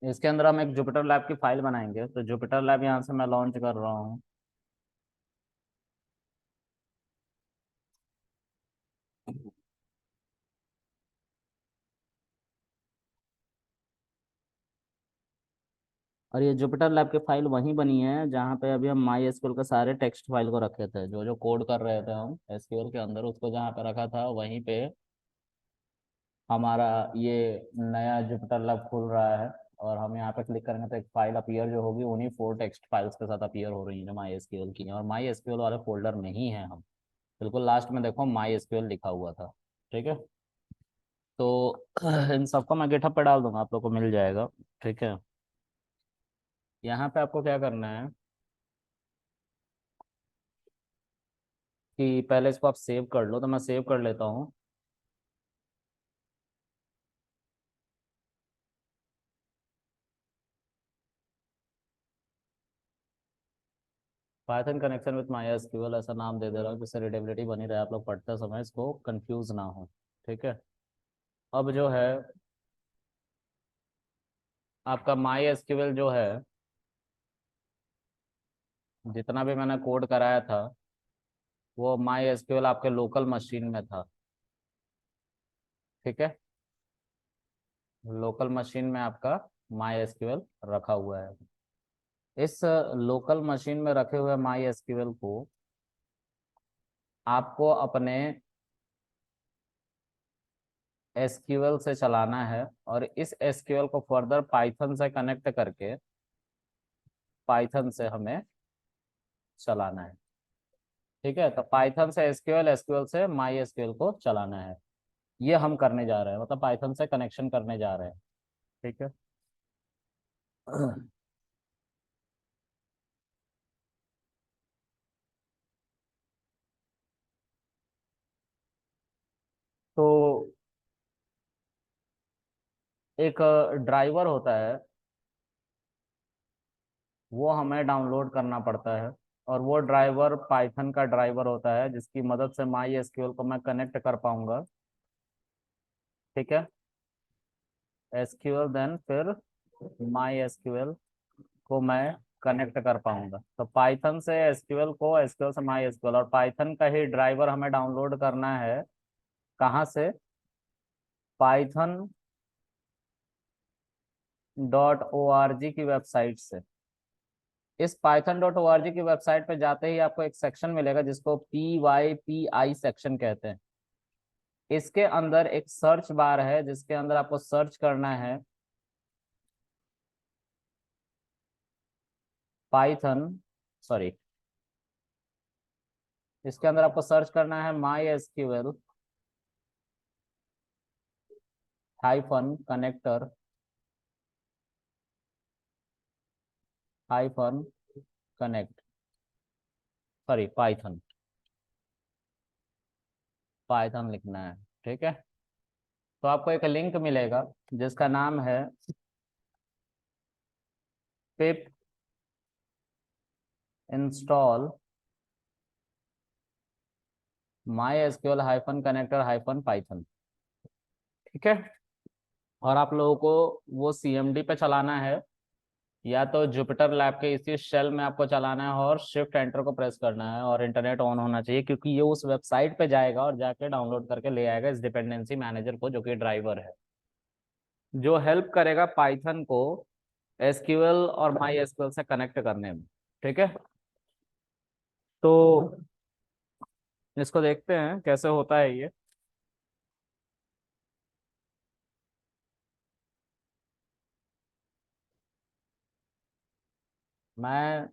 इसके अंदर हम एक जुपिटर लैब की फाइल बनाएंगे। तो जुपिटर लैब यहाँ से मैं लॉन्च कर रहा हूँ। और ये जुपिटर लैब की फाइल वहीं बनी है जहाँ पे अभी हम माई एसक्यूएल के सारे टेक्स्ट फाइल को रखे थे, जो जो कोड कर रहे थे हम एसक्यूएल के अंदर, उसको जहाँ पे रखा था वहीं पे हमारा ये नया जुपिटर लैब खुल रहा है। और हम यहाँ पे क्लिक करेंगे तो एक फाइल अपीयर जो होगी उन्हीं 4 टेक्स्ट फाइल्स के साथ अपीयर हो रही है जो माई एसक्यूएल की हैं। और माई एसक्यूएल वाले फोल्डर में ही है हम। बिल्कुल लास्ट में देखो माई एसक्यूएल लिखा हुआ था। ठीक है। तो इन सबको मैं गिटहब पे डाल दूंगा, आप लोग को मिल जाएगा। ठीक है। यहाँ पे आपको क्या करना है कि पहले इसको आप सेव कर लो। तो मैं सेव कर लेता हूँ। Python connection with my SQL ऐसा नाम दे दे रहा हूँ जिससे रीडेबिलिटी बनी रहे, आप लोग पढ़ते समय इसको कंफ्यूज ना हो। ठीक है। अब जो है आपका माई एसक्यूएल जो है, जितना भी मैंने कोड कराया था वो माई एसक्यूएल आपके लोकल मशीन में था। ठीक है। लोकल मशीन में आपका माई एसक्यूएल रखा हुआ है। इस लोकल मशीन में रखे हुए माई एसक्यूएल को आपको अपने एसक्यूएल से चलाना है। और इस एसक्यूएल को फर्दर पाइथन से कनेक्ट करके पाइथन से हमें चलाना है। ठीक है। तो पाइथन से एसक्यूएल, एसक्यूएल से माई एसक्यूएल को चलाना है। ये हम करने जा रहे हैं, मतलब पाइथन से कनेक्शन करने जा रहे हैं। ठीक है। तो एक ड्राइवर होता है, वो हमें डाउनलोड करना पड़ता है। और वो ड्राइवर पाइथन का ड्राइवर होता है जिसकी मदद से माई एसक्यूएल को मैं कनेक्ट कर पाऊंगा। ठीक है। एसक्यूएल देन फिर माई एसक्यूएल को मैं कनेक्ट कर पाऊंगा। तो पाइथन से एसक्यूएल को, एसक्यूएल से माई एसक्यूएल, और पाइथन का ही ड्राइवर हमें डाउनलोड करना है। कहाँ से? पाइथन .org की वेबसाइट से। इस python.org की वेबसाइट पे जाते ही आपको एक सेक्शन मिलेगा जिसको PYPI सेक्शन कहते हैं। इसके अंदर एक सर्च बार है जिसके अंदर आपको सर्च करना है पाइथन, सॉरी, इसके अंदर आपको सर्च करना है माई SQL hyphen connector hyphen connect, sorry Python, Python लिखना है। ठीक है। तो आपको एक लिंक मिलेगा जिसका नाम है पिप install my SQL hyphen connector hyphen Python. ठीक है। और आप लोगों को वो सीएमडी पे चलाना है, या तो जुपिटर लैब के इसी शेल में आपको चलाना है और शिफ्ट एंटर को प्रेस करना है और इंटरनेट ऑन होना चाहिए, क्योंकि ये उस वेबसाइट पे जाएगा और जाके डाउनलोड करके ले आएगा इस डिपेंडेंसी मैनेजर को, जो कि ड्राइवर है, जो हेल्प करेगा पाइथन को एसक्यूएल और माई एसक्यूएल से कनेक्ट करने में। ठीक है। तो इसको देखते हैं कैसे होता है ये। मैं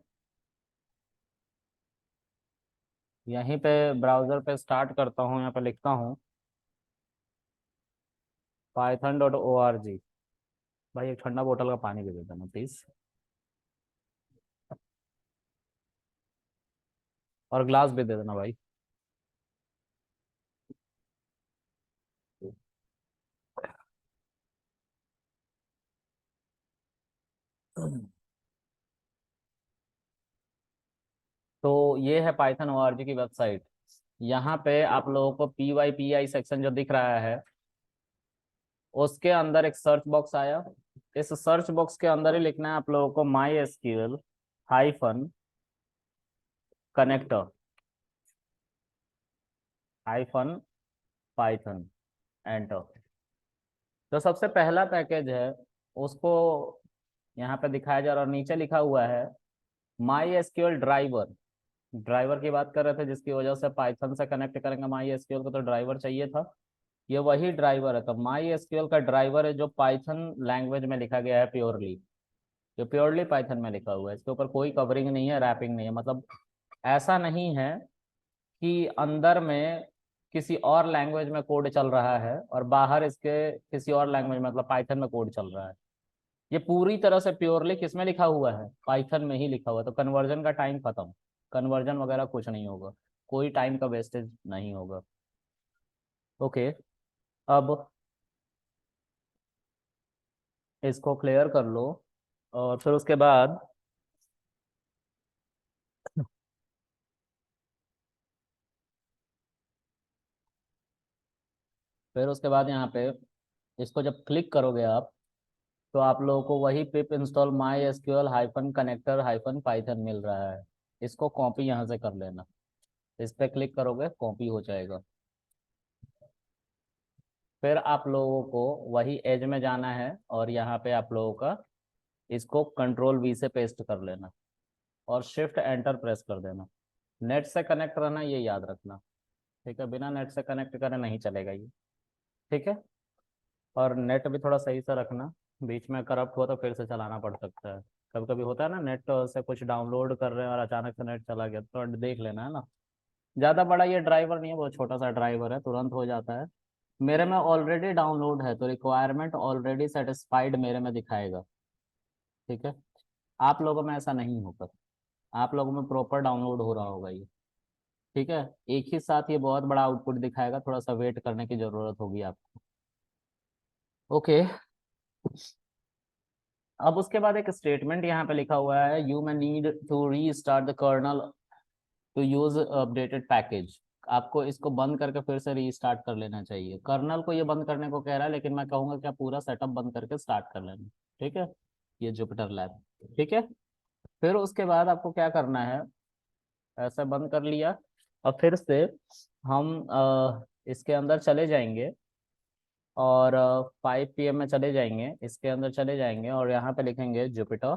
यहीं पे ब्राउजर पे स्टार्ट करता हूँ, यहाँ पे लिखता हूँ python.org। भाई एक ठंडा बोतल का पानी भी दे देना प्लीज, और ग्लास भी दे देना भाई। तो ये है पाइथन ORG की वेबसाइट। यहाँ पे आप लोगों को PYPI सेक्शन जो दिख रहा है उसके अंदर एक सर्च बॉक्स आया। इस सर्च बॉक्स के अंदर ही लिखना है आप लोगों को माई SQL hyphen connector hyphen Python, enter. तो सबसे पहला पैकेज है उसको यहाँ पे दिखाया जा रहा है और नीचे लिखा हुआ है माई एसक्यूएल ड्राइवर। ड्राइवर की बात कर रहे थे जिसकी वजह से पाइथन से कनेक्ट करेंगे माई एसक्यूएल को, तो ड्राइवर चाहिए था। ये वही ड्राइवर है। तो माई एसक्यूएल का ड्राइवर है जो पाइथन लैंग्वेज में लिखा गया है प्योरली, जो प्योरली पाइथन में लिखा हुआ है। इसके ऊपर कोई कवरिंग नहीं है, रैपिंग नहीं है। मतलब ऐसा नहीं है कि अंदर में किसी और लैंग्वेज में कोड चल रहा है और बाहर इसके किसी और लैंग्वेज मतलब पाइथन में कोड चल रहा है। ये पूरी तरह से प्योरली किसमें लिखा हुआ है, पाइथन में ही लिखा हुआ है। तो कन्वर्जन का टाइम खत्म, कन्वर्जन वगैरह कुछ नहीं होगा, कोई टाइम का वेस्टेज नहीं होगा। ओके, अब इसको क्लियर कर लो और फिर उसके बाद यहाँ पे इसको जब क्लिक करोगे आप, तो आप लोगों को वही pip install my SQL hyphen connector hyphen python मिल रहा है। इसको कॉपी यहाँ से कर लेना। इस पे क्लिक करोगे कॉपी हो जाएगा। फिर आप लोगों को वही एज में जाना है और यहाँ पे आप लोगों का इसको कंट्रोल वी से पेस्ट कर लेना और शिफ्ट एंटर प्रेस कर देना। नेट से कनेक्ट रहना, ये याद रखना। ठीक है, बिना नेट से कनेक्ट करे नहीं चलेगा ये। ठीक है, और नेट भी थोड़ा सही से रखना, बीच में करप्ट हुआ तो फिर से चलाना पड़ सकता है। कभी कभी होता है ना, नेट से कुछ डाउनलोड कर रहे हैं और अचानक से नेट चला गया, तो देख लेना है ना। ज़्यादा बड़ा ये ड्राइवर नहीं है, बहुत छोटा सा ड्राइवर है, तुरंत हो जाता है। मेरे में ऑलरेडी डाउनलोड है तो रिक्वायरमेंट ऑलरेडी सेटिस्फाइड मेरे में दिखाएगा। ठीक है, आप लोगों में ऐसा नहीं होगा, आप लोगों में प्रॉपर डाउनलोड हो रहा होगा ये। ठीक है, एक ही साथ ये बहुत बड़ा आउटपुट दिखाएगा, थोड़ा सा वेट करने की जरूरत होगी आपको। ओके, अब उसके बाद एक स्टेटमेंट यहाँ पे लिखा हुआ है, you may need to restart the kernel to use updated package. आपको इसको बंद करके फिर से रीस्टार्ट कर लेना चाहिए। कर्नल को ये बंद करने को कह रहा है, लेकिन मैं कहूँगा कि आप पूरा सेटअप बंद करके स्टार्ट कर लेना। ठीक है, ये जुपिटर लैब। ठीक है, फिर उसके बाद आपको क्या करना है, ऐसा बंद कर लिया और फिर से हम इसके अंदर चले जाएंगे और 5 PM में चले जाएंगे, इसके अंदर चले जाएंगे और यहाँ पे लिखेंगे जुपिटर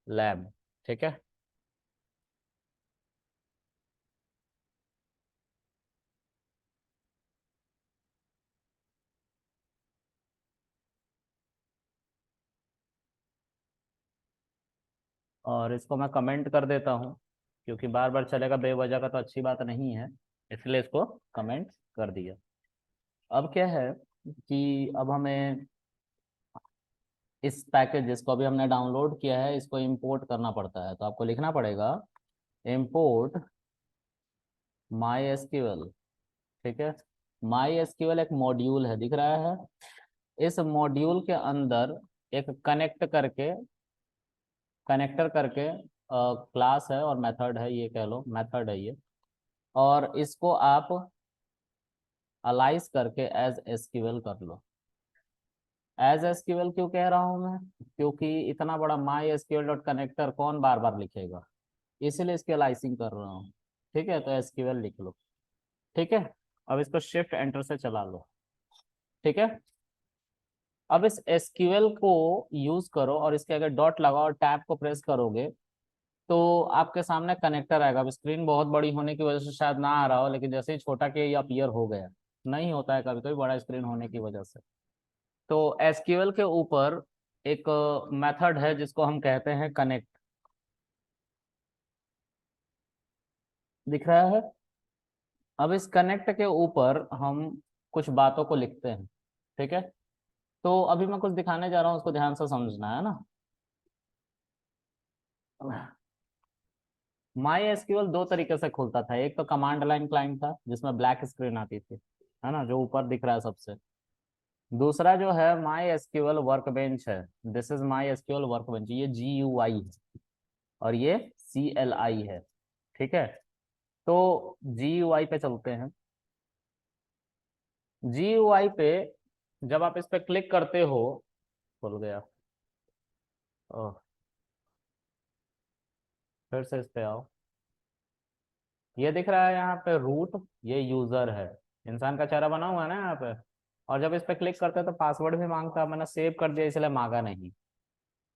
लैब। ठीक है, और इसको मैं कमेंट कर देता हूँ क्योंकि बार बार चलेगा बेवजह का तो अच्छी बात नहीं है, इसलिए इसको कमेंट कर दिया। अब क्या है कि अब हमें इस पैकेज जिसको अभी हमने डाउनलोड किया है इसको इंपोर्ट करना पड़ता है। तो आपको लिखना पड़ेगा इंपोर्ट माई एसक्यूएल। ठीक है, माई एसक्यूएल एक मॉड्यूल है, दिख रहा है। इस मॉड्यूल के अंदर एक कनेक्टर करके क्लास है और मेथड है, ये कह लो मेथड है ये। और इसको आप अलाइज करके एज एसक्यूएल कर लो। एज एसक्यूएल क्यों कह रहा हूं मैं, क्योंकि इतना बड़ा माई एसक्यूएल डॉट कनेक्टर कौन बार बार लिखेगा, इसीलिए इसकी अलाइसिंग कर रहा हूँ। ठीक है, तो एसक्यूएल लिख लो। ठीक है, अब इसको शिफ्ट एंटर से चला लो। ठीक है, अब इस एसक्यूएल को यूज करो और इसके अगर डॉट लगाओ और टैब को प्रेस करोगे तो आपके सामने कनेक्टर आएगा। अब स्क्रीन बहुत बड़ी होने की वजह से शायद ना आ रहा हो, लेकिन जैसे ही छोटा के ये अपीयर हो गया। नहीं होता है कभी कभी बड़ा स्क्रीन होने की वजह से। तो एसक्यूएल के ऊपर एक मेथड है जिसको हम कहते हैं कनेक्ट, दिख रहा है। अब इस कनेक्ट के ऊपर हम कुछ बातों को लिखते हैं। ठीक है, तो अभी मैं कुछ दिखाने जा रहा हूँ, उसको ध्यान से समझना है ना। माई एसक्यूएल दो तरीके से खुलता था, एक तो कमांड लाइन क्लाइंट था जिसमें ब्लैक स्क्रीन आती थी, है ना, जो ऊपर दिख रहा है सबसे। दूसरा जो है माई एसक्यूएल वर्कबेंच है। This is my SQL workbench, ये GUI है और ये CLI है। ठीक है, तो GUI पे चलते हैं। GUI पे जब आप इस पे क्लिक करते हो खुल गया। ओह, फिर से इस पे आओ। ये दिख रहा है यहाँ पे रूट, ये यूजर है, इंसान का चेहरा बना हुआ है ना यहाँ पे। और जब इस पे क्लिक करते हैं तो पासवर्ड भी मांगता है, मैंने सेव कर दिया इसलिए मांगा नहीं,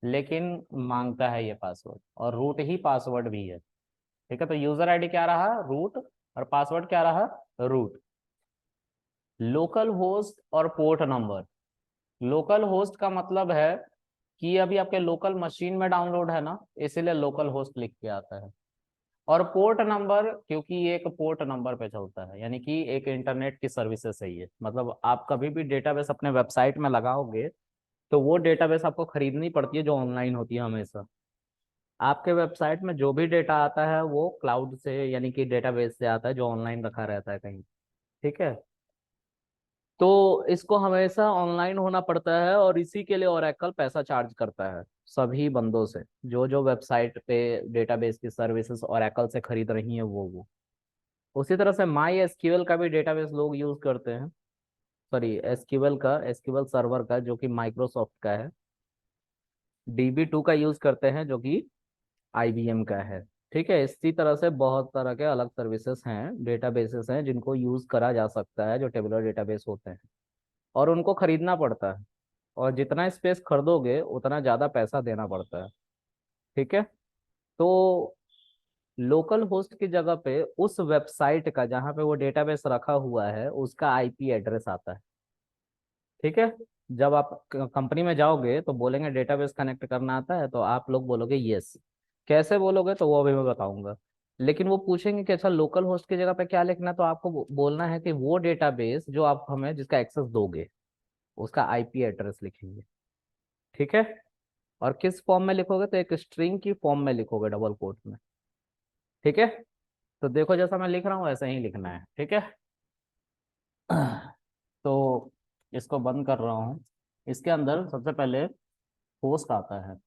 लेकिन मांगता है ये पासवर्ड, और रूट ही पासवर्ड भी है। ठीक है, तो यूजर आईडी क्या रहा, रूट, और पासवर्ड क्या रहा, रूट। लोकल होस्ट और पोर्ट नंबर। लोकल होस्ट का मतलब है कि अभी आपके लोकल मशीन में डाउनलोड है ना, इसीलिए लोकल होस्ट लिख के आता है। और पोर्ट नंबर, क्योंकि ये एक पोर्ट नंबर पे चलता है, यानी कि एक इंटरनेट की सर्विसेज है ये। मतलब आप कभी भी डेटाबेस अपने वेबसाइट में लगाओगे तो वो डेटाबेस आपको खरीदनी पड़ती है, जो ऑनलाइन होती है हमेशा। आपके वेबसाइट में जो भी डेटा आता है वो क्लाउड से, यानी कि डेटाबेस से आता है, जो ऑनलाइन रखा रहता है कहीं। ठीक है, तो इसको हमेशा ऑनलाइन होना पड़ता है, और इसी के लिए ओरेकल पैसा चार्ज करता है सभी बंदों से, जो जो वेबसाइट पे डेटाबेस की सर्विसेज ओरेकल से खरीद रही हैं वो। उसी तरह से माई एसक्यूएल का भी डेटाबेस लोग यूज करते हैं। सॉरी, एसक्यूएल का, एसक्यूएल सर्वर का, जो कि माइक्रोसॉफ्ट का है। DB2 का यूज करते हैं, जो कि IBM का है। ठीक है, इसी तरह से बहुत तरह के अलग सर्विसेज हैं, डेटाबेसेस हैं, जिनको यूज करा जा सकता है, जो टेबुलर डेटाबेस होते हैं, और उनको खरीदना पड़ता है। और जितना स्पेस खरीदोगे उतना ज़्यादा पैसा देना पड़ता है। ठीक है, तो लोकल होस्ट की जगह पे उस वेबसाइट का, जहाँ पे वो डेटाबेस रखा हुआ है, उसका IP एड्रेस आता है। ठीक है, जब आप कंपनी में जाओगे तो बोलेंगे डेटाबेस कनेक्ट करना आता है, तो आप लोग बोलोगे यस। कैसे बोलोगे तो वो अभी मैं बताऊंगा। लेकिन वो पूछेंगे कि अच्छा लोकल होस्ट की जगह पे क्या लिखना है, तो आपको बोलना है कि वो डेटाबेस जो आप हमें जिसका एक्सेस दोगे, उसका IP एड्रेस लिखेंगे। ठीक है, और किस फॉर्म में लिखोगे, तो एक स्ट्रिंग की फॉर्म में लिखोगे, डबल कोट में। ठीक है, तो देखो जैसा मैं लिख रहा हूँ ऐसा ही लिखना है। ठीक है, तो इसको बंद कर रहा हूँ। इसके अंदर सबसे पहले होस्ट आता है।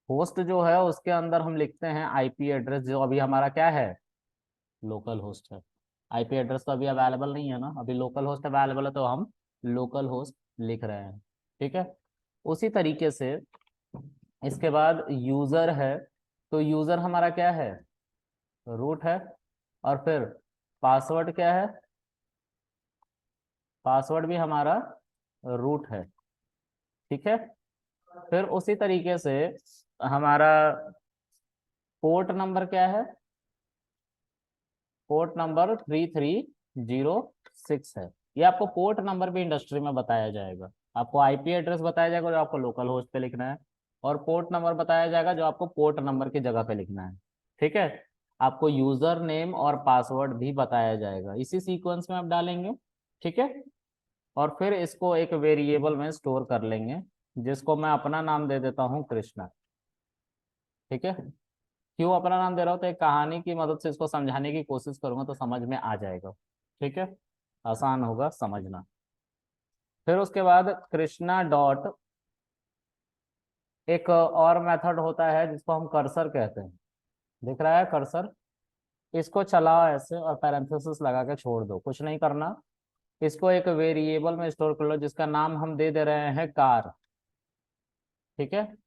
होस्ट जो है उसके अंदर हम लिखते हैं IP एड्रेस, जो अभी हमारा क्या है, लोकल होस्ट है। IP एड्रेस तो अभी अवेलेबल नहीं है ना, अभी लोकल होस्ट अवेलेबल है, तो हम लोकल होस्ट लिख रहे हैं। ठीक है, उसी तरीके से इसके बाद यूजर है, तो यूजर हमारा क्या है, रूट है। और फिर पासवर्ड क्या है, पासवर्ड भी हमारा रूट है। ठीक है, फिर उसी तरीके से हमारा पोर्ट नंबर क्या है, पोर्ट नंबर 3306 है। ये आपको पोर्ट नंबर भी इंडस्ट्री में बताया जाएगा। आपको IP एड्रेस बताया जाएगा जो आपको लोकल होस्ट पे लिखना है, और पोर्ट नंबर बताया जाएगा जो आपको पोर्ट नंबर की जगह पे लिखना है। ठीक है, आपको यूजर नेम और पासवर्ड भी बताया जाएगा, इसी सीक्वेंस में आप डालेंगे। ठीक है, और फिर इसको एक वेरिएबल में स्टोर कर लेंगे, जिसको मैं अपना नाम दे देता हूँ कृष्णा। ठीक है, क्यों अपना नाम दे रहा हूँ, तो एक कहानी की मदद से इसको समझाने की कोशिश करूंगा तो समझ में आ जाएगा। ठीक है, आसान होगा समझना। फिर उसके बाद कृष्णा डॉट, एक और मेथड होता है जिसको हम कर्सर कहते हैं। दिख रहा है कर्सर, इसको चलाओ ऐसे और पैरेंथेसिस लगा के छोड़ दो, कुछ नहीं करना। इसको एक वेरिएबल में स्टोर कर लो, जिसका नाम हम दे दे रहे हैं कार। ठीक है,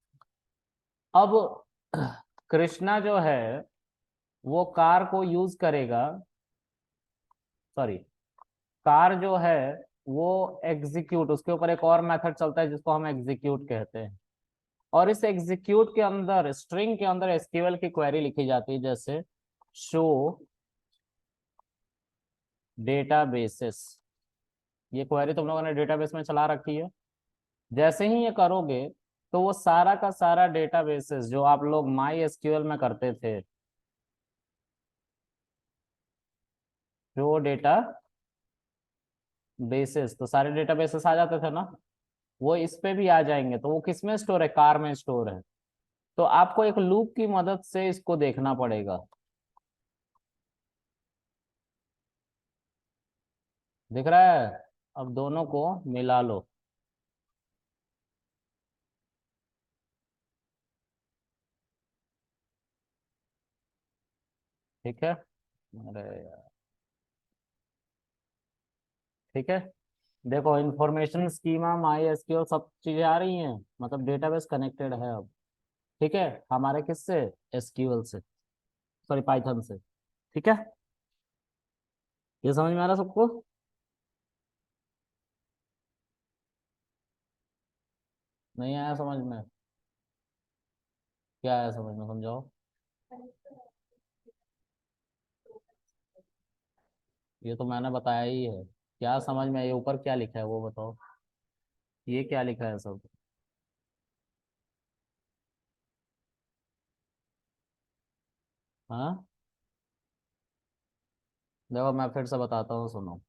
अब कृष्णा जो है वो कार को यूज करेगा, सॉरी, कार जो है वो एग्जीक्यूट, उसके ऊपर एक और मेथड चलता है जिसको हम एग्जीक्यूट कहते हैं। और इस एग्जीक्यूट के अंदर, स्ट्रिंग के अंदर SQL की क्वेरी लिखी जाती है, जैसे शो डेटाबेसेस। ये क्वेरी तुम लोगों ने डेटाबेस में चला रखी है। जैसे ही ये करोगे तो वो सारा का सारा डेटाबेसेस जो आप लोग MySQL में करते थे, जो डेटा बेसिस, तो सारे डेटाबेसेस आ जाते थे ना, वो इस पे भी आ जाएंगे। तो वो किस में स्टोर है, कार में स्टोर है। तो आपको एक लूप की मदद से इसको देखना पड़ेगा। दिख रहा है, अब दोनों को मिला लो। ठीक है, अरे यार, ठीक है, देखो इंफॉर्मेशन स्कीमा माई एसक्यूएल सब चीजें आ रही हैं, मतलब डेटाबेस कनेक्टेड है अब। ठीक है, हमारे किससे, एसक्यूएल से, सॉरी पाइथन से। ठीक है, ये समझ में आ रहा सबको? नहीं आया समझ में? क्या आया समझ में, समझाओ। ये तो मैंने बताया ही है। क्या समझ में, ये ऊपर क्या लिखा है वो बताओ। ये क्या लिखा है सब? हाँ, देखो मैं फिर से बताता हूँ, सुनो।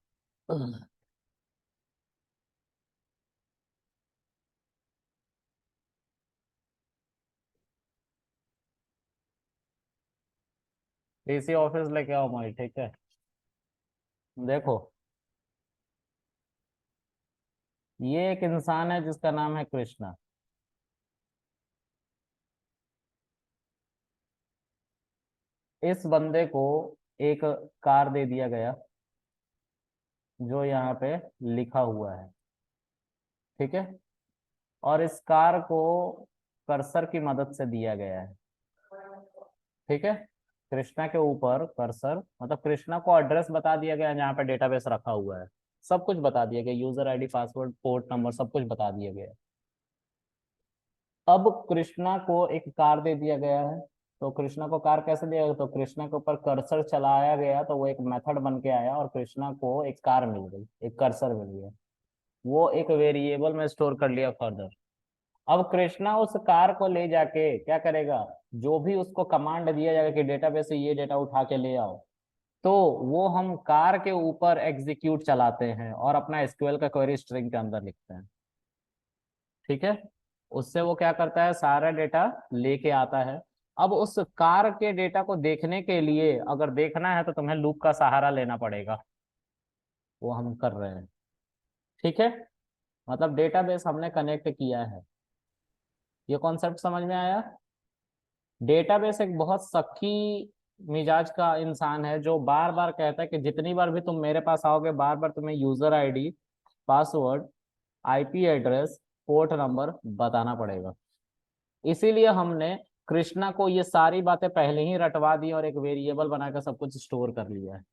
डीसी ऑफिस लेके आओ भाई, ठीक है। देखो, ये एक इंसान है जिसका नाम है कृष्णा। इस बंदे को एक कार दे दिया गया, जो यहाँ पे लिखा हुआ है। ठीक है, और इस कार को कर्सर की मदद से दिया गया है। ठीक है, कृष्णा के ऊपर कर्सर, मतलब कृष्णा को एड्रेस बता दिया गया है जहाँ पे डेटाबेस रखा हुआ है। सब कुछ बता दिया गया, user ID, password, port number, सब कुछ बता दिया गया है। अब कृष्णा को एक कार दे दिया गया है। तो कृष्णा को कार कैसे दिया गया, तो कृष्णा के ऊपर कर्सर चलाया गया, तो वो एक मेथड बन के आया और कृष्णा को एक कार मिल गई, एक कर्सर मिल गया। वो एक वेरिएबल में स्टोर कर लिया फर्दर। अब कृष्णा उस कार को ले जाके क्या करेगा, जो भी उसको कमांड दिया जाएगा कि डेटाबेस से ये डेटा उठा के ले आओ, तो वो हम कार के ऊपर एग्जीक्यूट चलाते हैं और अपना एसक्यूएल का क्वेरी स्ट्रिंग के अंदर लिखते हैं। ठीक है, उससे वो क्या करता है, सारा डेटा लेके आता है। अब उस कार के डेटा को देखने के लिए, अगर देखना है तो तुम्हें लूप का सहारा लेना पड़ेगा। वो हम कर रहे हैं। ठीक है, मतलब डेटाबेस हमने कनेक्ट किया है। ये कॉन्सेप्ट समझ में आया? डेटाबेस एक बहुत सख्ती मिजाज का इंसान है, जो बार बार कहता है कि जितनी बार भी तुम मेरे पास आओगे, बार बार तुम्हें user ID, password, IP address, port number बताना पड़ेगा। इसीलिए हमने कृष्णा को ये सारी बातें पहले ही रटवा दी और एक वेरिएबल बनाकर सब कुछ स्टोर कर लिया है।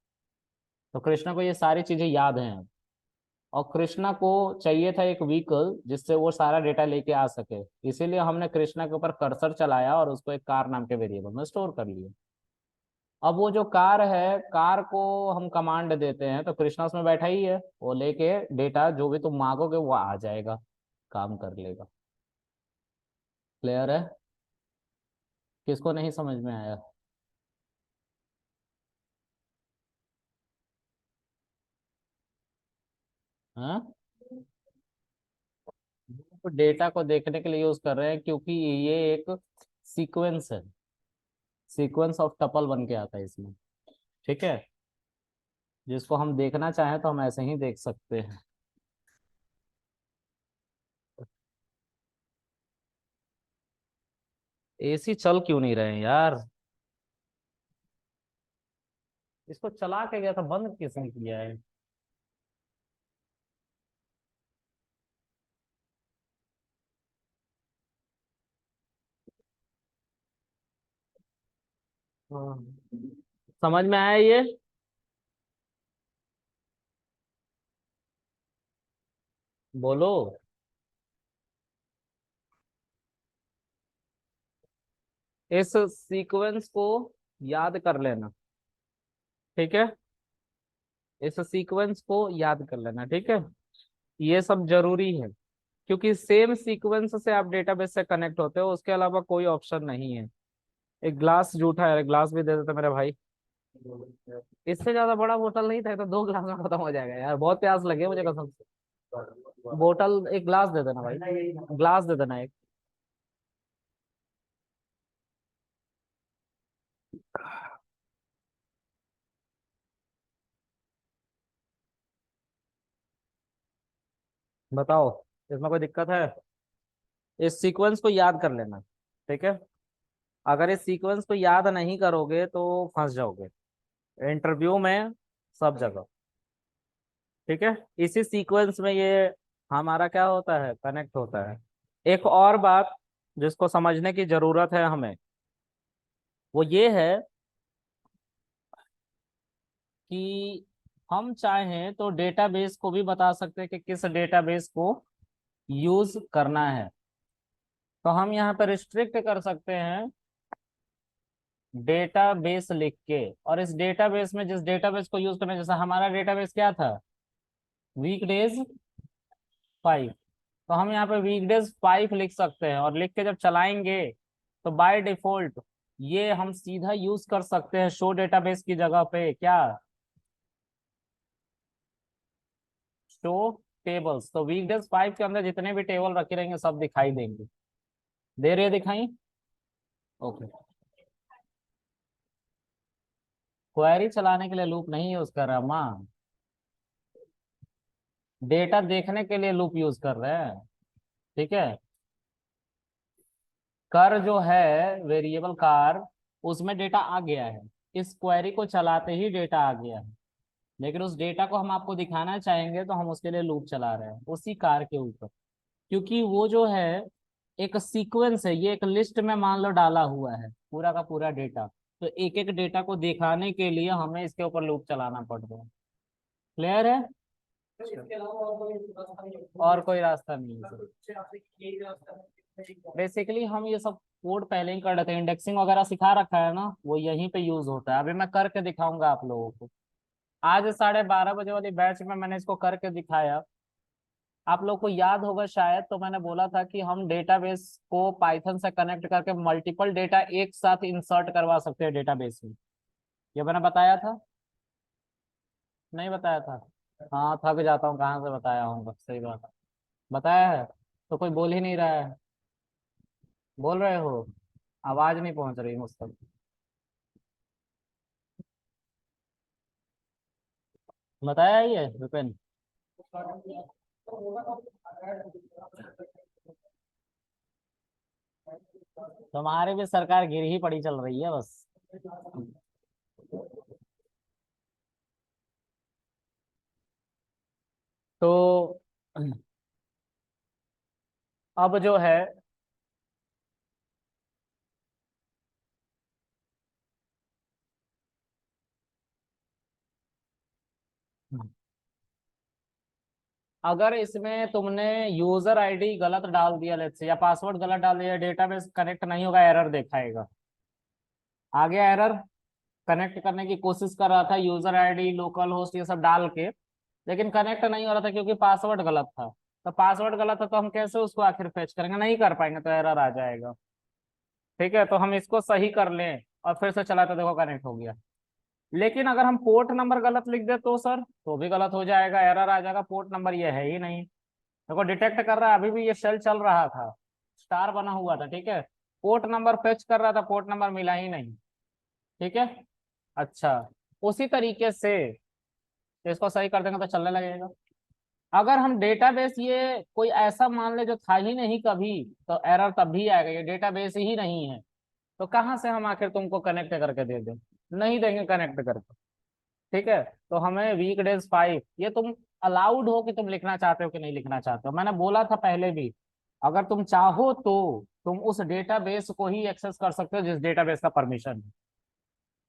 तो कृष्णा को ये सारी चीजें याद हैं। और कृष्णा को चाहिए था एक व्हीकल जिससे वो सारा डेटा लेके आ सके, इसीलिए हमने कृष्णा के ऊपर कर्सर चलाया और उसको एक कार नाम के वेरिएबल में स्टोर कर लिया। अब वो जो कार है, कार को हम कमांड देते हैं तो कृष्णा उसमें बैठा ही है, वो लेके डेटा जो भी तुम मांगोगे वो आ जाएगा, काम कर लेगा। क्लियर है? किसको नहीं समझ में आया? हाँ, तो डेटा को देखने के लिए यूज कर रहे हैं, क्योंकि ये एक सीक्वेंस है, सीक्वेंस ऑफ टपल बन के आता है इसमें। ठीक है, जिसको हम देखना चाहें तो हम ऐसे ही देख सकते हैं। एसी चल क्यों नहीं रहे हैं यार? इसको चला के गया था, बंद किसने किया है? हाँ, समझ में आया ये? बोलो। इस सीक्वेंस को याद कर लेना। ठीक है, इस सीक्वेंस को याद कर लेना, ठीक है। ये सब जरूरी है, क्योंकि सेम सीक्वेंस से आप डेटाबेस से कनेक्ट होते हो, उसके अलावा कोई ऑप्शन नहीं है। एक ग्लास जूठा है, ग्लास भी दे देते मेरे भाई। इससे ज्यादा बड़ा बोतल नहीं था, तो 2 गिलास में खत्म हो जाएगा यार, बहुत प्यास लगी है मुझे कसम से। बोतल, एक ग्लास दे देना भाई, ग्लास दे देना एक। बताओ, इसमें कोई दिक्कत है? इस सीक्वेंस को याद कर लेना। ठीक है, अगर इस सीक्वेंस को याद नहीं करोगे तो फंस जाओगे इंटरव्यू में, सब जगह। ठीक है, इसी सीक्वेंस में ये हमारा क्या होता है, कनेक्ट होता है। एक और बात जिसको समझने की जरूरत है हमें, वो ये है कि हम चाहें तो डेटाबेस को भी बता सकते हैं कि किस डेटाबेस को यूज करना है। तो हम यहाँ पर रिस्ट्रिक्ट कर सकते हैं डेटाबेस लिख के, और इस डेटाबेस में जिस डेटाबेस को यूज करना है, जैसा हमारा डेटाबेस क्या था, वीकडेज 5, तो हम यहाँ पे वीकडेज 5 लिख सकते हैं, और लिख के जब चलाएंगे तो बाय डिफॉल्ट ये हम सीधा यूज कर सकते हैं शो डेटाबेस की जगह पे क्या, शो टेबल्स। तो वीकडेज 5 के अंदर जितने भी टेबल रखे रहेंगे सब दिखाई देंगे। दे रही है दिखाई? ओके। क्वेरी चलाने के लिए लूप नहीं यूज कर रहा माँ, डेटा देखने के लिए लूप यूज कर रहे हैं। ठीक है, कर जो है, वेरिएबल कार, उसमें डेटा आ गया है, इस क्वेरी को चलाते ही डेटा आ गया है, लेकिन उस डेटा को हम आपको दिखाना चाहेंगे तो हम उसके लिए लूप चला रहे हैं उसी कार के ऊपर, क्योंकि वो जो है एक सीक्वेंस है, ये एक लिस्ट में मान लो डाला हुआ है पूरा का पूरा डेटा, तो एक एक डेटा को दिखाने के लिए हमें इसके ऊपर लूप चलाना पड़ता है। क्लियर है? और कोई रास्ता नहीं है। बेसिकली हम ये सब कोड पहले ही कर लेते हैं, इंडेक्सिंग वगैरह सिखा रखा है ना, वो यहीं पे यूज होता है। अभी मैं करके दिखाऊंगा आप लोगों को, आज 12:30 बजे वाली बैच में मैंने इसको करके दिखाया। आप लोग को याद होगा शायद, तो मैंने बोला था कि हम डेटाबेस को पाइथन से कनेक्ट करके मल्टीपल डेटा एक साथ इंसर्ट करवा सकते हैं डेटाबेस में। ये मैंने बताया था, नहीं बताया था? हाँ, थक जाता हूँ, कहाँ से बताया हूँ, सही बात है। बताया है तो कोई बोल ही नहीं रहा है। बोल रहे हो, आवाज नहीं पहुंच रही मुझ तक। बताया ही है विपिन? तुम्हारी भी सरकार गिर ही पड़ी चल रही है बस। तो अब जो है, अगर इसमें तुमने यूजर आईडी गलत डाल दिया लेट्स से, या पासवर्ड गलत डाल दिया, डेटाबेस कनेक्ट नहीं होगा, एरर दिखाएगा। आ गया एरर, कनेक्ट करने की कोशिश कर रहा था यूजर आईडी लोकल होस्ट ये सब डाल के, लेकिन कनेक्ट नहीं हो रहा था क्योंकि पासवर्ड गलत था। तो पासवर्ड गलत था तो हम कैसे उसको आखिर फेच करेंगे, नहीं कर पाएंगे, तो एरर आ जाएगा। ठीक है, तो हम इसको सही कर लें और फिर से चला, तो देखो कनेक्ट हो गया। लेकिन अगर हम पोर्ट नंबर गलत लिख दे तो सर, तो भी गलत हो जाएगा, एरर आ जाएगा, पोर्ट नंबर ये है ही नहीं। देखो डिटेक्ट कर रहा है, अभी भी ये शेल चल रहा था, स्टार बना हुआ था, ठीक है, पोर्ट नंबर फेच कर रहा था, पोर्ट नंबर मिला ही नहीं। ठीक है, अच्छा, उसी तरीके से इसको सही कर देंगे तो चलने लगेगा। अगर हम डेटाबेस ये कोई ऐसा मान ले जो था ही नहीं कभी, तो एरर तब भी आएगा, ये डेटाबेस ही नहीं है, तो कहाँ से हम आखिर तुमको कनेक्ट करके दे दें, नहीं देंगे कनेक्ट करके। ठीक है, तो हमें वीकडेज 5 ये तुम अलाउड हो कि तुम लिखना चाहते हो कि नहीं लिखना चाहते हो, मैंने बोला था पहले भी, अगर तुम चाहो तो तुम उस डेटाबेस को ही एक्सेस कर सकते हो जिस डेटाबेस का परमिशन है।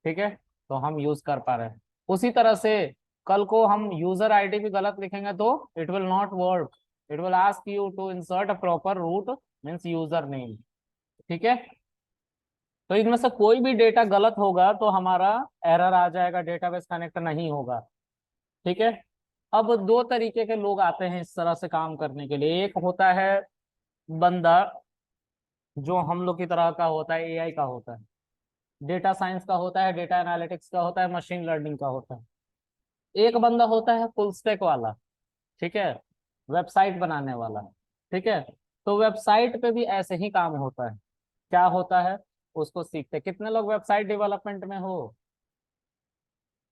ठीक है, तो हम यूज कर पा रहे हैं। उसी तरह से कल को हम यूजर आईडी भी गलत लिखेंगे तो it will not work, it will ask you to insert a proper root means user name. ठीक है, तो इनमें से कोई भी डेटा गलत होगा तो हमारा एरर आ जाएगा, डेटाबेस कनेक्ट नहीं होगा। ठीक है, अब दो तरीके के लोग आते हैं इस तरह से काम करने के लिए। एक होता है बंदा जो हम लोग की तरह का होता है, एआई का होता है, डेटा साइंस का होता है, डेटा एनालिटिक्स का होता है, मशीन लर्निंग का होता है। एक बंदा होता है फुल स्टैक वाला, ठीक है, वेबसाइट बनाने वाला। ठीक है, तो वेबसाइट पे भी ऐसे ही काम होता है। क्या होता है, उसको सीखते, कितने लोग वेबसाइट डेवलपमेंट में हो?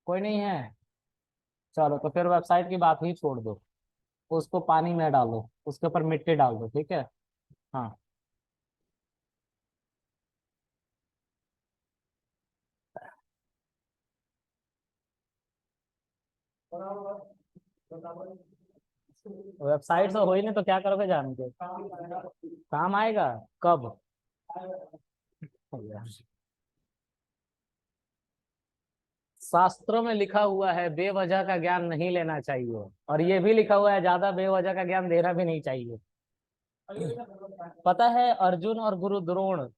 कोई नहीं है? चलो तो फिर वेबसाइट की बात ही छोड़ दो, उसको पानी में डालो, उसके ऊपर मिट्टी डाल दो, ठीक है। हाँ, वेबसाइट से हो ही नहीं तो क्या करोगे जान के? काम आएगा कब? शास्त्रों में लिखा हुआ है बेवजह का ज्ञान नहीं लेना चाहिए, और ये भी लिखा हुआ है ज्यादा बेवजह का ज्ञान देना भी नहीं चाहिए। पता है अर्जुन और गुरु द्रोण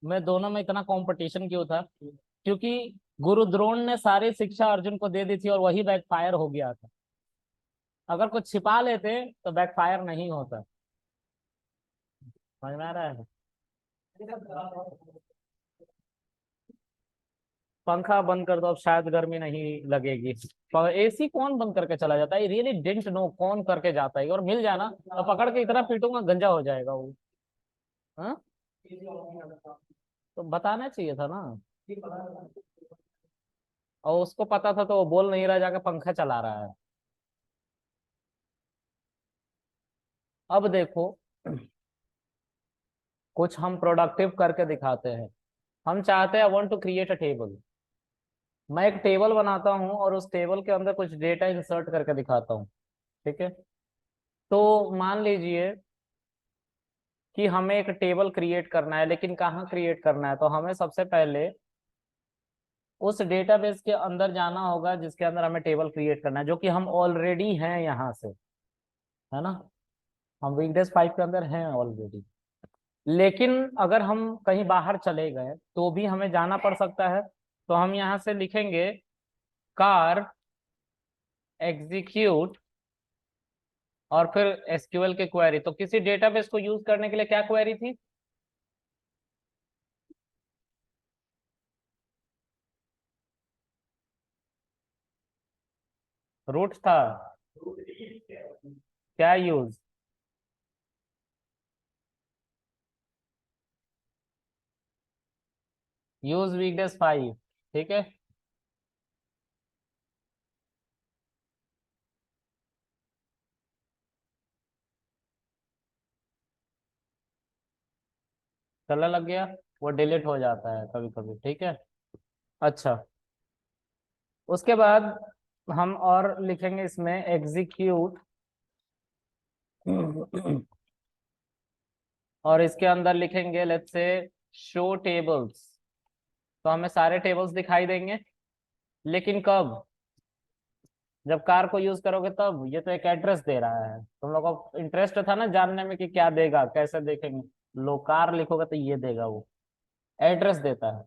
में दोनों में इतना कंपटीशन क्यों था? क्योंकि गुरु द्रोण ने सारी शिक्षा अर्जुन को दे दी थी और वही बैकफायर हो गया था। अगर कुछ छिपा लेते तो बैकफायर नहीं होता। समझ में आ रहा है? पंखा बंद कर दो, अब शायद गर्मी नहीं लगेगी। तो एसी कौन बंद करके चला जाता है? रियली डिडंट नो कौन करके जाता है, और मिल जाना तो पकड़ के इतना पीटूंगा गंजा हो जाएगा वो। हाँ, तो बताना चाहिए था ना। और उसको पता था तो वो बोल नहीं रहा, जाके पंखा चला रहा है। अब देखो, कुछ हम प्रोडक्टिव करके दिखाते हैं। हम चाहते हैं, want to create a table. मैं एक टेबल बनाता हूँ और उस टेबल के अंदर कुछ डेटा इंसर्ट करके दिखाता हूँ। ठीक है, तो मान लीजिए कि हमें एक टेबल क्रिएट करना है, लेकिन कहाँ क्रिएट करना है? तो हमें सबसे पहले उस डेटाबेस के अंदर जाना होगा जिसके अंदर हमें टेबल क्रिएट करना है, जो कि हम ऑलरेडी हैं यहाँ से, है ना? हम विंडोज 5 के अंदर हैं ऑलरेडी। लेकिन अगर हम कहीं बाहर चले गए तो भी हमें जाना पड़ सकता है। तो हम यहाँ से लिखेंगे कार एग्जीक्यूट और फिर एसक्यूएल की क्वेरी। तो किसी डेटाबेस को यूज करने के लिए क्या क्वेरी थी? रूट था। क्या यूज? Use weekdays 5। ठीक है, चलने लग गया। वो डिलीट हो जाता है कभी कभी। ठीक है, अच्छा। उसके बाद हम और लिखेंगे इसमें एग्जीक्यूट और इसके अंदर लिखेंगे लेट्स से शो टेबल्स। तो हमें सारे टेबल्स दिखाई देंगे, लेकिन कब? जब कार को यूज करोगे तब। ये तो एक एड्रेस दे रहा है, तुम लोग को इंटरेस्ट था ना जानने में कि क्या देगा, कैसे देखेंगे। लो कार लिखोगे तो ये देगा, वो एड्रेस देता है।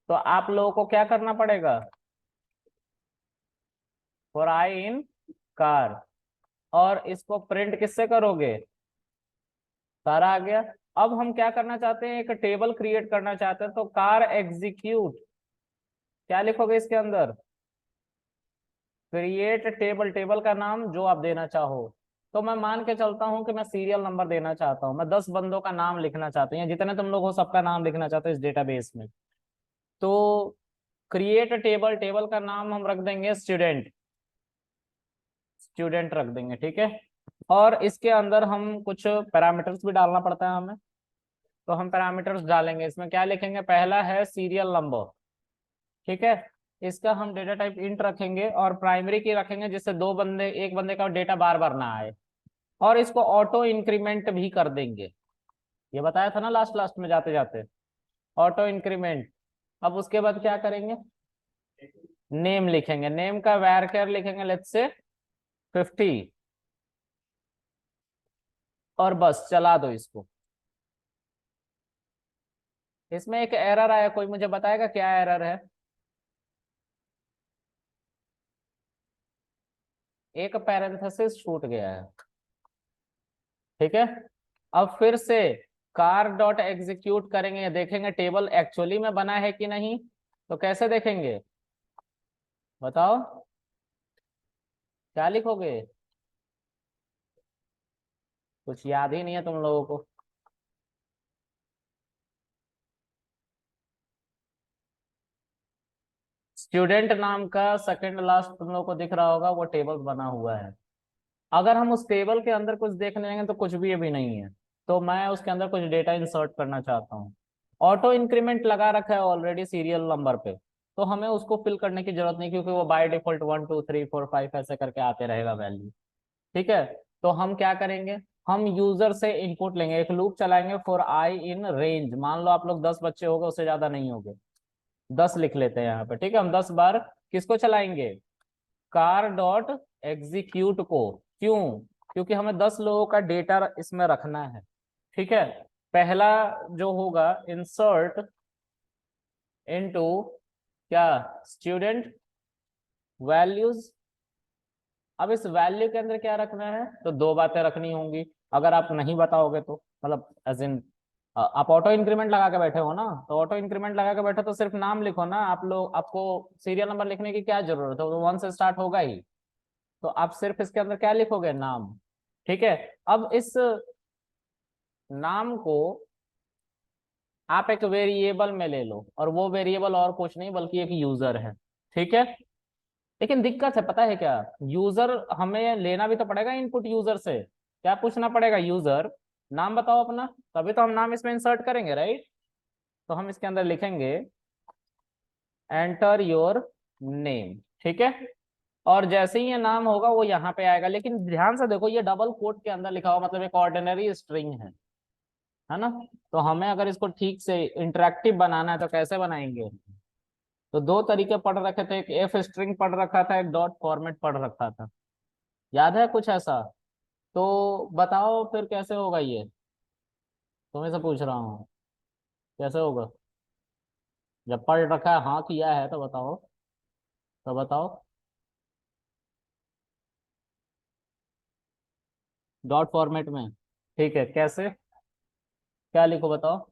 तो आप लोगों को क्या करना पड़ेगा? For I in car. और इसको प्रिंट किससे करोगे? सारा आ गया। अब हम क्या करना चाहते हैं? एक टेबल क्रिएट करना चाहते हैं, तो कार एग्जीक्यूट क्या लिखोगे इसके अंदर? Create table. टेबल का नाम जो आप देना चाहो। तो मैं मान के चलता हूं कि मैं सीरियल नंबर देना चाहता हूं, मैं 10 बंदों का नाम लिखना चाहते हैं, जितने तुम लोग हो सबका नाम लिखना चाहते हो इस डेटाबेस में। तो क्रिएट टेबल, टेबल का नाम हम रख देंगे स्टूडेंट। स्टूडेंट रख देंगे, ठीक है। और इसके अंदर हम कुछ पैरामीटर्स भी डालना पड़ता है हमें। तो हम पैरामीटर्स डालेंगे, इसमें क्या लिखेंगे? पहला है सीरियल नंबर। ठीक है, इसका हम डेटा टाइप इंट रखेंगे और प्राइमरी की रखेंगे, जिससे दो बंदे, एक बंदे का डेटा बार बार ना आए। और इसको ऑटो इंक्रीमेंट भी कर देंगे। ये बताया था ना लास्ट लास्ट में जाते जाते, ऑटो इंक्रीमेंट। अब उसके बाद क्या करेंगे? नेम लिखेंगे, नेम का वैरचर लिखेंगे लेट्स से 50। और बस चला दो इसको। इसमें एक एरर आया, कोई मुझे बताएगा क्या एरर है? एक पैरेंथेसिस छूट गया है। ठीक है, अब फिर से कार डॉट एग्जीक्यूट करेंगे, देखेंगे टेबल एक्चुअली में बना है कि नहीं। तो कैसे देखेंगे? बताओ, क्या लिखोगे? कुछ याद ही नहीं है तुम लोगों को। स्टूडेंट नाम का सेकंड लास्ट तुम लोग को दिख रहा होगा, वो टेबल बना हुआ है। अगर हम उस टेबल के अंदर कुछ देखने जाएंगे तो कुछ भी अभी नहीं है। तो मैं उसके अंदर कुछ डेटा इंसर्ट करना चाहता हूँ। ऑटो इंक्रीमेंट लगा रखा है ऑलरेडी सीरियल नंबर पे, तो हमें उसको फिल करने की जरूरत नहीं, क्योंकि वो बाय डिफॉल्ट 1 2 3 4 5 ऐसे करके आते रहेगा वैल्यू। ठीक है, तो हम क्या करेंगे, हम यूजर से इनपुट लेंगे, एक लूप चलाएंगे फॉर आई इन रेंज। मान लो आप लोग 10 बच्चे हो गए, उससे ज्यादा नहीं हो गए, 10 लिख लेते हैं यहाँ पे। ठीक है, हम 10 बार किसको चलाएंगे, कार डॉट एग्जीक्यूट को। क्यों, क्योंकि हमें 10 लोगों का डेटा इसमें रखना है। ठीक है, पहला जो होगा इंसर्ट इनटू क्या, स्टूडेंट वैल्यूज। अब इस वैल्यू के अंदर क्या रखना है, तो दो बातें रखनी होंगी। अगर आप नहीं बताओगे तो मतलब एज इन आप ऑटो इंक्रीमेंट लगा के बैठे हो ना, तो ऑटो इंक्रीमेंट लगा के बैठे तो सिर्फ नाम लिखो ना, आप लोग, आपको सीरियल नंबर लिखने की क्या जरूरत है, वो 1 से स्टार्ट होगा ही। तो आप सिर्फ इसके अंदर क्या लिखोगे, नाम। ठीक है, अब इस नाम को आप एक वेरिएबल में ले लो, और वो वेरिएबल और कुछ नहीं बल्कि एक यूजर है। ठीक है, लेकिन दिक्कत है पता है क्या, यूजर हमें लेना भी तो पड़ेगा इनपुट यूजर से। क्या पूछना पड़ेगा, यूजर नाम बताओ अपना, तभी तो हम नाम इसमें इंसर्ट करेंगे, राइट। तो हम इसके अंदर लिखेंगे एंटर योर नेम। ठीक है, और जैसे ही ये नाम होगा वो यहाँ पे आएगा, लेकिन ध्यान से देखो ये डबल कोट के अंदर लिखा हुआ, मतलब एक ऑर्डिनरी स्ट्रिंग है ना। तो हमें अगर इसको ठीक से इंटरेक्टिव बनाना है तो कैसे बनाएंगे, तो दो तरीके पढ़ रखे थे, एक एफ स्ट्रिंग पढ़ रखा था, एक डॉट फॉर्मेट पढ़ रखा था, याद है कुछ ऐसा। तो बताओ फिर कैसे होगा ये, तुम्हें से पूछ रहा हूँ, कैसे होगा, जब पढ़ रखा है, हाँ किया है तो बताओ, तो बताओ। डॉट फॉर्मेट में, ठीक है, कैसे, क्या लिखो बताओ,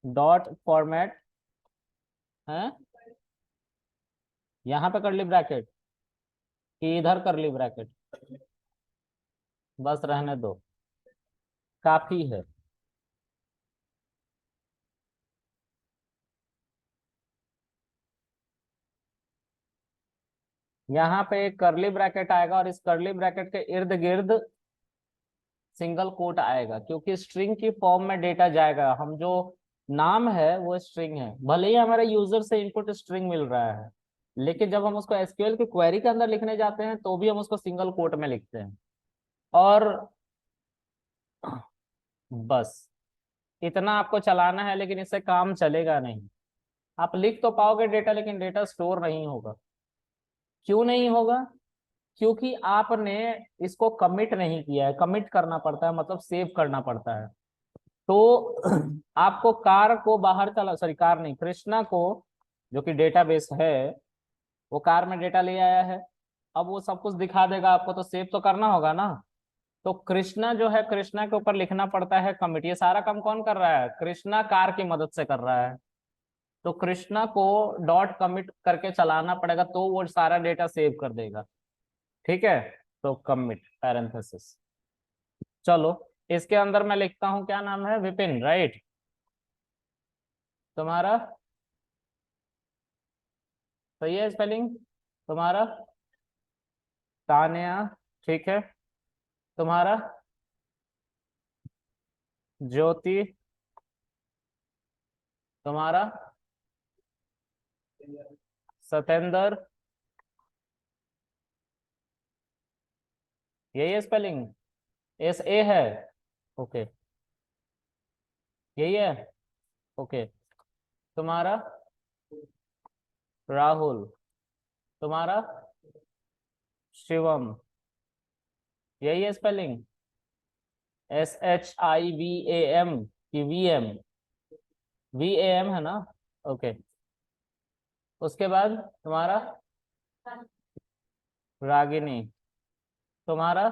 डॉट फॉर्मेट है, यहाँ पे करली ब्रैकेट कि इधर करली ब्रैकेट, बस रहने दो, काफी है। यहाँ पे एक करली ब्रैकेट आएगा, और इस करली ब्रैकेट के इर्द गिर्द सिंगल कोट आएगा, क्योंकि स्ट्रिंग की फॉर्म में डेटा जाएगा। हम जो नाम है वो स्ट्रिंग है, भले ही हमारे यूजर से इनपुट स्ट्रिंग मिल रहा है, लेकिन जब हम उसको एसक्यूएल की क्वेरी के अंदर लिखने जाते हैं तो भी हम उसको सिंगल कोट में लिखते हैं। और बस इतना आपको चलाना है, लेकिन इससे काम चलेगा नहीं। आप लिख तो पाओगे डेटा, लेकिन डेटा स्टोर नहीं होगा। क्यों नहीं होगा, क्योंकि आपने इसको कमिट नहीं किया है। कमिट करना पड़ता है, मतलब सेव करना पड़ता है। तो आपको कार को बाहर चला, सॉरी कार नहीं, कृष्णा को, जो कि डेटाबेस है, वो कार में डेटा ले आया है। अब वो सब कुछ दिखा देगा आपको, तो सेव तो करना होगा ना। तो कृष्णा जो है, कृष्णा के ऊपर लिखना पड़ता है कमिट। ये सारा काम कौन कर रहा है, कृष्णा कार की मदद से कर रहा है। तो कृष्णा को डॉट कमिट करके चलाना पड़ेगा, तो वो सारा डेटा सेव कर देगा। ठीक है, तो कमिट पैरेंथेसिस। चलो, इसके अंदर मैं लिखता हूँ, क्या नाम है, विपिन, राइट। तुम्हारा सही है स्पेलिंग, तुम्हारा तान्या, ठीक है। तुम्हारा ज्योति, तुम्हारा सतेंद्र, यही है स्पेलिंग, एस ए है, ओके, यही है, ओके। तुम्हारा राहुल, तुम्हारा शिवम, यही है spelling, S H I V A M की V M, V A M है ना, ओके। उसके बाद तुम्हारा रागिनी, तुम्हारा,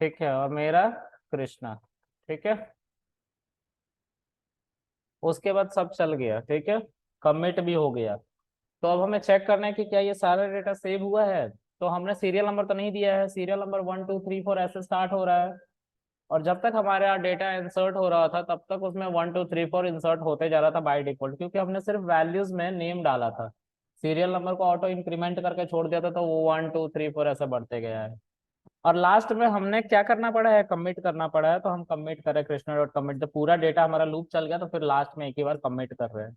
ठीक है, और मेरा कृष्णा, ठीक है। उसके बाद सब चल गया, ठीक है, कमिट भी हो गया। तो अब हमें चेक करना है कि क्या ये सारा डेटा सेव हुआ है। तो हमने सीरियल नंबर तो नहीं दिया है, सीरियल नंबर 1 2 3 4 ऐसे स्टार्ट हो रहा है। और जब तक हमारे यहाँ डेटा इंसर्ट हो रहा था, तब तक उसमें 1 2 3 4 इंसर्ट होते जा रहा था बाय डिफॉल्ट, क्योंकि हमने सिर्फ वैल्यूज में नेम डाला था। सीरियल नंबर को ऑटो इंक्रीमेंट करके छोड़ दिया था, तो वो 1 2 3 4 ऐसे बढ़ते गया है। और लास्ट में हमने क्या करना पड़ा है, कमिट करना पड़ा है। तो हम कमिट करें कृष्णा डॉट कमिट, जब पूरा डेटा हमारा लूप चल गया तो फिर लास्ट में एक ही बार कमिट कर रहे हैं।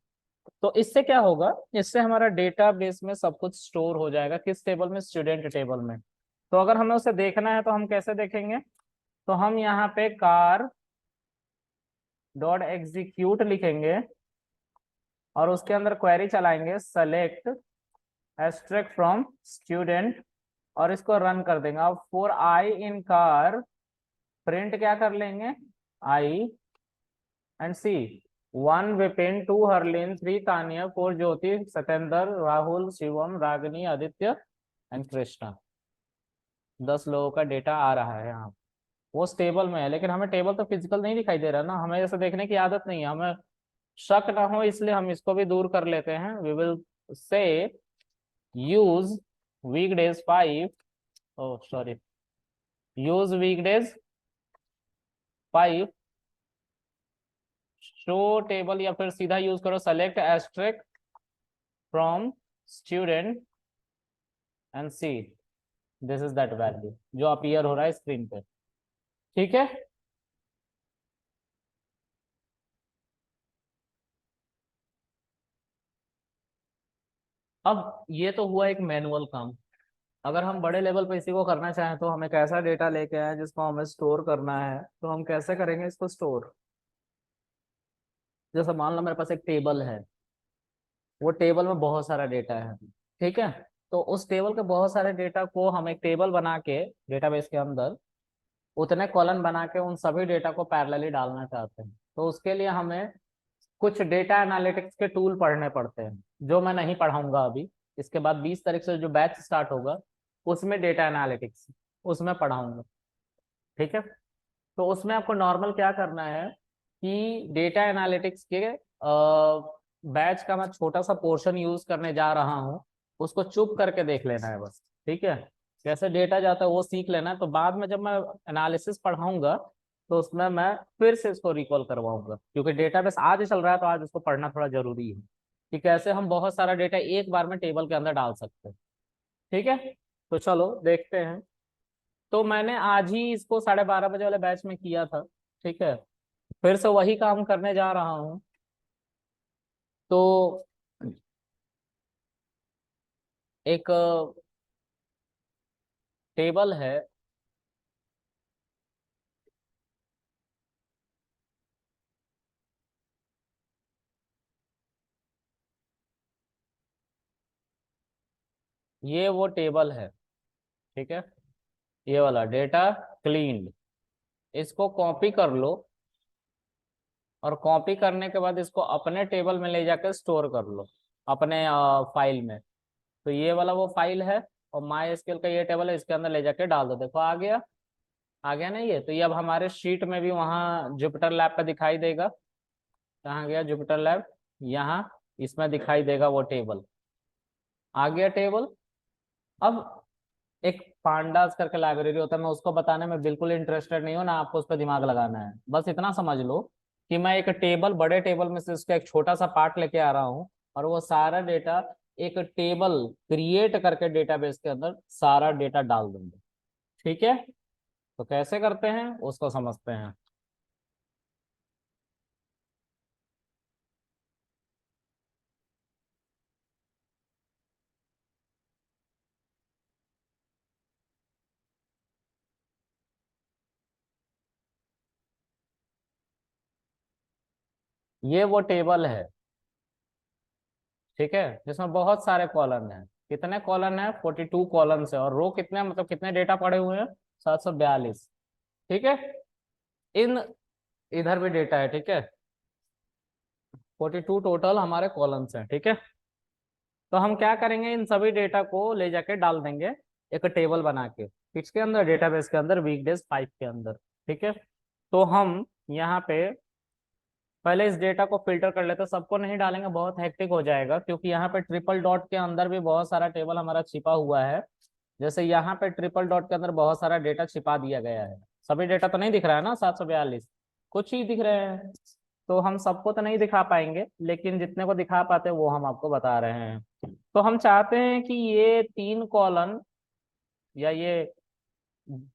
तो इससे क्या होगा, इससे हमारा डेटाबेस में सब कुछ स्टोर हो जाएगा। किस टेबल में? स्टूडेंट टेबल में। तो अगर हमें उसे देखना है तो हम कैसे देखेंगे? तो हम यहाँ पे कार डॉट एग्जीक्यूट लिखेंगे और उसके अंदर क्वेरी चलाएंगे सेलेक्ट एस्ट्रिक फ्रॉम स्टूडेंट और इसको रन कर देंगे। अब for I in car print क्या कर लेंगे? I and C 1 Vipin, 2 Harleen, 3 Tania, 4 Jyoti, Satyendra, Rahul, Shivam, Ragini, Aditya and Krishna. 10 लोगों का डेटा आ रहा है यहाँ। वो उस टेबल में है, लेकिन हमें टेबल तो फिजिकल नहीं दिखाई दे रहा ना, हमें ऐसे देखने की आदत नहीं है, हमें शक ना हो इसलिए हम इसको भी दूर कर लेते हैं। We will say use weekdays 5, oh sorry, use weekdays 5 show table, या फिर सीधा यूज करो select asterisk from student and see this is that value जो अपीयर हो रहा है स्क्रीन पे। ठीक है। अब ये तो हुआ एक मैनुअल काम। अगर हम बड़े लेवल पे इसी को करना चाहें तो हमें कैसा डेटा लेके आए जिसको हमें स्टोर करना है, तो हम कैसे करेंगे इसको स्टोर? जैसे मान लो मेरे पास एक टेबल है, वो टेबल में बहुत सारा डेटा है, ठीक है। तो उस टेबल के बहुत सारे डेटा को हम एक टेबल बना के डेटाबेस के अंदर उतने कॉलम बना के उन सभी डेटा को पैरेलली डालना चाहते हैं, तो उसके लिए हमें कुछ डेटा एनालिटिक्स के टूल पढ़ने पड़ते हैं, जो मैं नहीं पढ़ाऊंगा अभी। इसके बाद 20 तारीख से जो बैच स्टार्ट होगा उसमें डेटा एनालिटिक्स उसमें पढ़ाऊंगा, ठीक है। तो उसमें आपको नॉर्मल क्या करना है कि डेटा एनालिटिक्स के बैच का मैं छोटा सा पोर्शन यूज करने जा रहा हूँ, उसको चुप करके देख लेना है बस, ठीक है। कैसे डेटा जाता है वो सीख लेना है, तो बाद में जब मैं एनालिसिस पढ़ाऊंगा तो उसमें मैं फिर से इसको रिकॉल करवाऊंगा, क्योंकि डेटाबेस आज चल रहा है तो आज उसको पढ़ना थोड़ा जरूरी है कि कैसे हम बहुत सारा डेटा एक बार में टेबल के अंदर डाल सकते हैं, ठीक है। तो चलो देखते हैं। तो मैंने आज ही इसको 12:30 बजे वाले बैच में किया था, ठीक है। फिर से वही काम करने जा रहा हूँ। तो एक टेबल है, ये वो टेबल है, ठीक है। ये वाला डेटा क्लीन्ड, इसको कॉपी कर लो और कॉपी करने के बाद इसको अपने टेबल में ले जाकर स्टोर कर लो अपने फाइल में। तो ये वाला वो फाइल है और माई एसक्यूएल का ये टेबल है, इसके अंदर ले जाके डाल दो। देखो आ गया, आ गया ना ये। तो ये अब हमारे शीट में भी वहाँ जुपिटर लैब का दिखाई देगा। कहाँ गया जुपिटर लैब? यहाँ इसमें दिखाई देगा वो टेबल। आ गया टेबल। अब एक पांडास करके लाइब्रेरी होता है, मैं उसको बताने में बिल्कुल इंटरेस्टेड नहीं हूँ ना, आपको उस पर दिमाग लगाना है। बस इतना समझ लो कि मैं एक टेबल, बड़े टेबल में से उसका एक छोटा सा पार्ट लेके आ रहा हूँ और वो सारा डेटा एक टेबल क्रिएट करके डेटाबेस के अंदर सारा डेटा डाल दूंगा, ठीक है। तो कैसे करते हैं उसको समझते हैं। ये वो टेबल है, ठीक है, जिसमें बहुत सारे कॉलम हैं। कितने कॉलम है? 42 कॉलम है। और रो कितने, मतलब कितने डेटा पड़े हुए हैं? 742, ठीक है। इन इधर भी डेटा है, ठीक है। 42 टोटल हमारे कॉलम्स हैं, ठीक है। तो हम क्या करेंगे, इन सभी डेटा को ले जाके डाल देंगे एक टेबल बना के, किसके अंदर? डेटाबेस के अंदर, वीकडेज 5 के अंदर, ठीक है। तो हम यहाँ पे पहले इस डेटा को फिल्टर कर लेते हैं। सबको नहीं डालेंगे, बहुत हेक्टिक हो जाएगा, क्योंकि यहाँ पे ट्रिपल डॉट के अंदर भी बहुत सारा टेबल हमारा छिपा हुआ है। जैसे यहाँ पे ट्रिपल डॉट के अंदर बहुत सारा डेटा छिपा दिया गया है। सभी डेटा तो नहीं दिख रहा है ना, 742, कुछ ही दिख रहे हैं। तो हम सबको तो नहीं दिखा पाएंगे, लेकिन जितने को दिखा पाते हैं वो हम आपको बता रहे हैं। तो हम चाहते हैं कि ये 3 कॉलम, या ये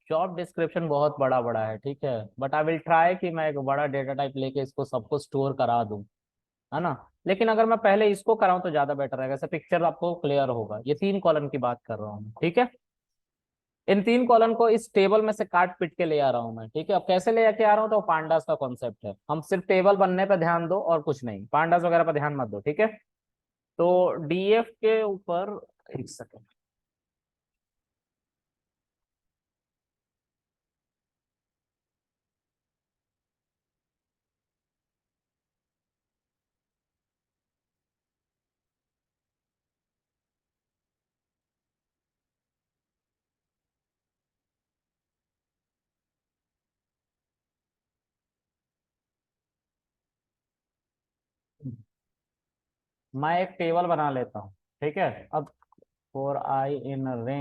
जॉब डिस्क्रिप्शन बहुत बड़ा बड़ा है, ठीक है, बट आई विल ट्राई कि मैं एक बड़ा डेटा टाइप लेके इसको सबको स्टोर करा दूं, है ना। लेकिन अगर मैं पहले इसको कराऊं तो ज्यादा बेटर रहेगा, ऐसे पिक्चर आपको क्लियर होगा। ये 3 कॉलम की बात कर रहा हूँ, ठीक है। इन 3 कॉलम को इस टेबल में से काट पीट के ले आ रहा हूं मैं, ठीक है। अब कैसे ले आके आ रहा हूँ, तो पांडास का कॉन्सेप्ट है। हम सिर्फ टेबल बनने पे ध्यान दो और कुछ नहीं, पांडास वगैरह पे ध्यान मत दो, ठीक है। तो डीएफ के ऊपर, एक सेकंड, मैं एक टेबल बना लेता हूँ, ठीक है। अब फॉर आई इन रेंज